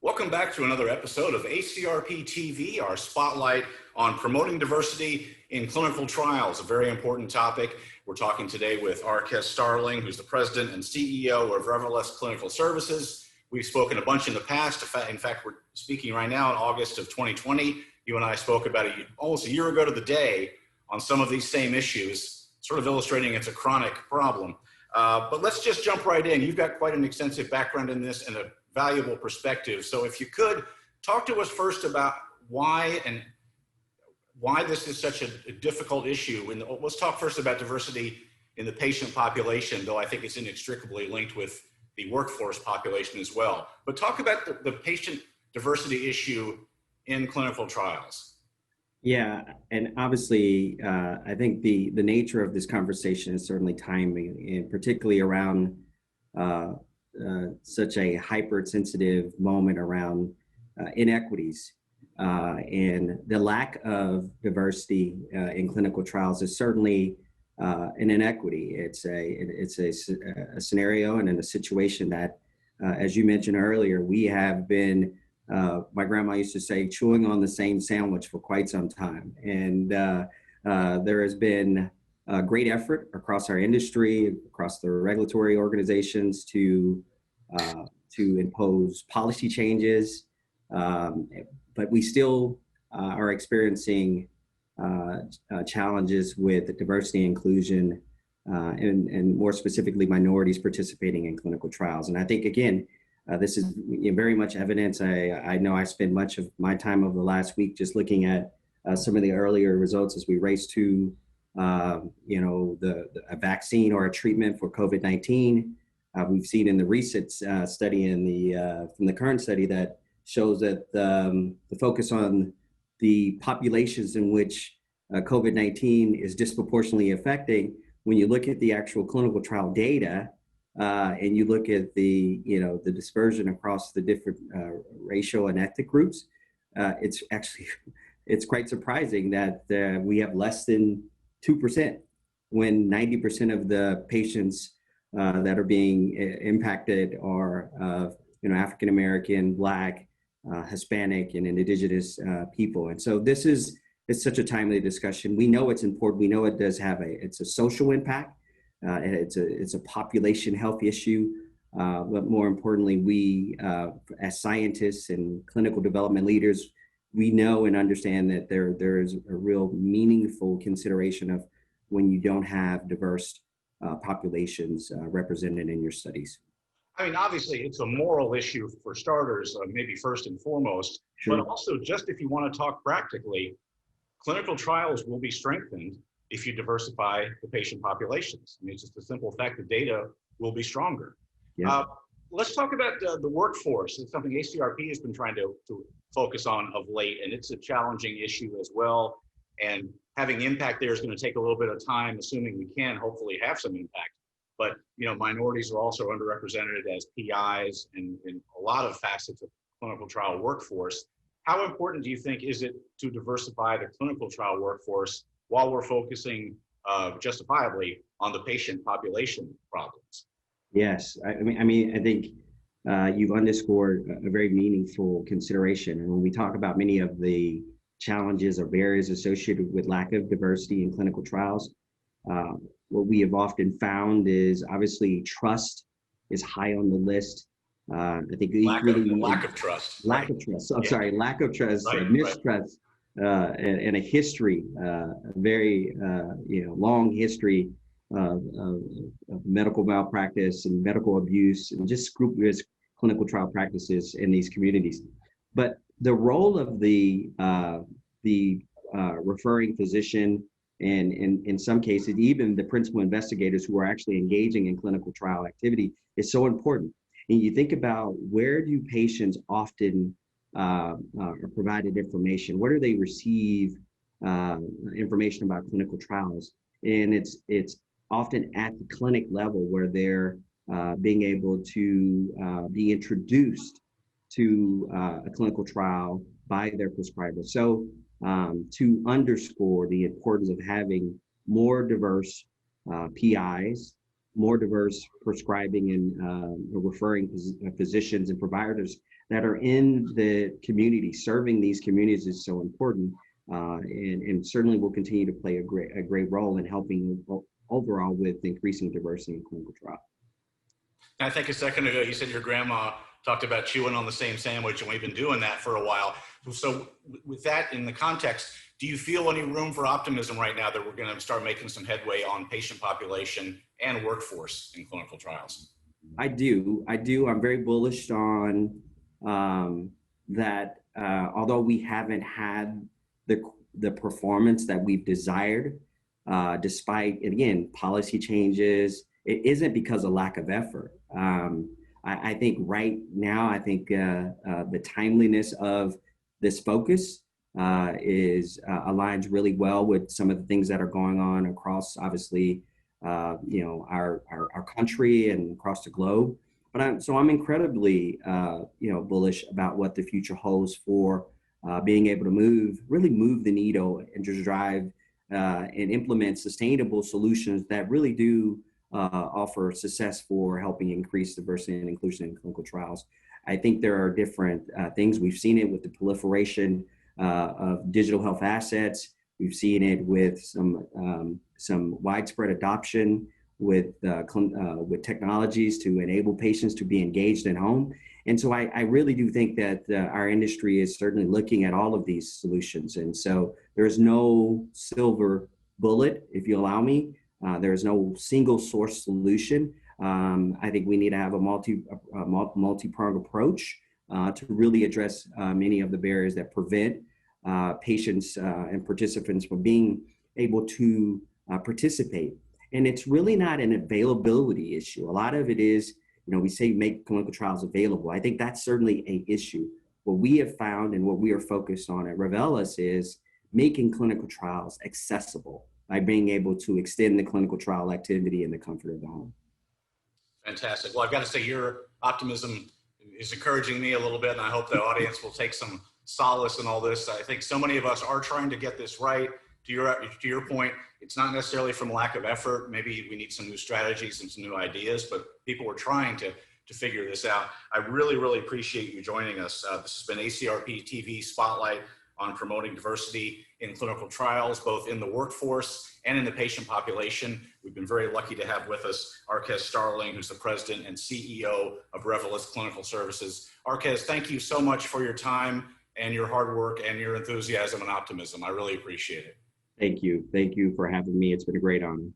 Welcome back to another episode of ACRP TV, our spotlight on promoting diversity in clinical trials, a very important topic. We're talking today with Starling, who's the president and CEO of Reveles Clinical Services. We've spoken a bunch in the past. In fact, we're speaking right now in August of 2020. You and I spoke about almost a year ago to the day on some of these same issues, sort of illustrating it's a chronic problem. But let's just jump right in. You've got quite an extensive background in this and a valuable perspective. So if you could talk to us first about why this is such a difficult issue. And let's talk first about diversity in the patient population, though I think it's inextricably linked with the workforce population as well. But talk about the patient diversity issue in clinical trials. Yeah, and obviously, I think the nature of this conversation is certainly timely, and particularly around such a hypersensitive moment around inequities and the lack of diversity in clinical trials is certainly an inequity. It's a scenario and in a situation that, as you mentioned earlier, we have been. My grandma used to say, chewing on the same sandwich for quite some time. And there has been a great effort across our industry, across the regulatory organizations to impose policy changes. But we still are experiencing challenges with the diversity and inclusion and more specifically minorities participating in clinical trials. And I think, again, this is very much evidence. I know I spent much of my time over the last week just looking at some of the earlier results as we race to, a vaccine or a treatment for COVID-19. We've seen in the recent study from the current study that shows that the focus on the populations in which COVID-19 is disproportionately affecting, when you look at the actual clinical trial data, and you look at the dispersion across the different racial and ethnic groups, it's quite surprising that we have less than 2% when 90% of the patients that are being impacted are African American, Black, Hispanic, and indigenous people. And so it's such a timely discussion. We know it's important. We know it does have it's a social impact. And it's a population health issue, but more importantly, we as scientists and clinical development leaders, we know and understand that there is a real meaningful consideration of when you don't have diverse populations represented in your studies. I mean, obviously, it's a moral issue for starters, maybe first and foremost, Sure. But also just if you want to talk practically, clinical trials will be strengthened if you diversify the patient populations. I mean, it's just a simple fact the data will be stronger. Yeah. Let's talk about the workforce. It's something ACRP has been trying to focus on of late, and it's a challenging issue as well. And having impact there is going to take a little bit of time, assuming we can hopefully have some impact. But, minorities are also underrepresented as PIs and in a lot of facets of clinical trial workforce. How important do you think is it to diversify the clinical trial workforce while we're focusing justifiably on the patient population problems? Yes, I think you've underscored a very meaningful consideration. And when we talk about many of the challenges or barriers associated with lack of diversity in clinical trials, what we have often found is obviously trust is high on the list. I think lack of trust. Lack of trust. Right. Mistrust. And a history, a very long history of medical malpractice and medical abuse and just scrupulous clinical trial practices in these communities. But the role of the referring physician and in some cases even the principal investigators who are actually engaging in clinical trial activity is so important. And you think about, where do patients often are provided information? Where do they receive information about clinical trials? And it's often at the clinic level where they're being able to be introduced to a clinical trial by their prescriber. So to underscore the importance of having more diverse PIs, more diverse prescribing and referring physicians and providers, that are in the community. Serving these communities is so important, and certainly will continue to play a great role in helping overall with increasing diversity in clinical trial. I think a second ago you said your grandma talked about chewing on the same sandwich, and we've been doing that for a while. So with that in the context, do you feel any room for optimism right now that we're going to start making some headway on patient population and workforce in clinical trials? I do. I'm very bullish on that. Although we haven't had the performance that we've desired, despite, again, policy changes, it isn't because of lack of effort. I think right now, the timeliness of this focus aligns really well with some of the things that are going on across, obviously, our country and across the globe. But I'm incredibly bullish about what the future holds for being able to really move the needle and just drive and implement sustainable solutions that really do offer success for helping increase diversity and inclusion in clinical trials. I think there are different things. We've seen it with the proliferation of digital health assets. We've seen it with some widespread adoption with technologies to enable patients to be engaged at home. And so I really do think that our industry is certainly looking at all of these solutions. And so there's no silver bullet, if you allow me. There's no single source solution. I think we need to have a multi-pronged approach to really address many of the barriers that prevent patients and participants from being able to participate. And it's really not an availability issue. A lot of it is, we say make clinical trials available. I think that's certainly an issue. What we have found and what we are focused on at Reveles is making clinical trials accessible by being able to extend the clinical trial activity in the comfort of the home. Fantastic. Well, I've got to say your optimism is encouraging me a little bit, and I hope the audience will take some solace in all this. I think so many of us are trying to get this right. To your point, it's not necessarily from lack of effort. Maybe we need some new strategies and some new ideas, but people are trying to figure this out. I really, really appreciate you joining us. This has been ACRP TV Spotlight on promoting diversity in clinical trials, both in the workforce and in the patient population. We've been very lucky to have with us Arquez Starling, who's the president and CEO of Reveles Clinical Services. Arquez, thank you so much for your time and your hard work and your enthusiasm and optimism. I really appreciate it. Thank you. Thank you for having me. It's been a great honor.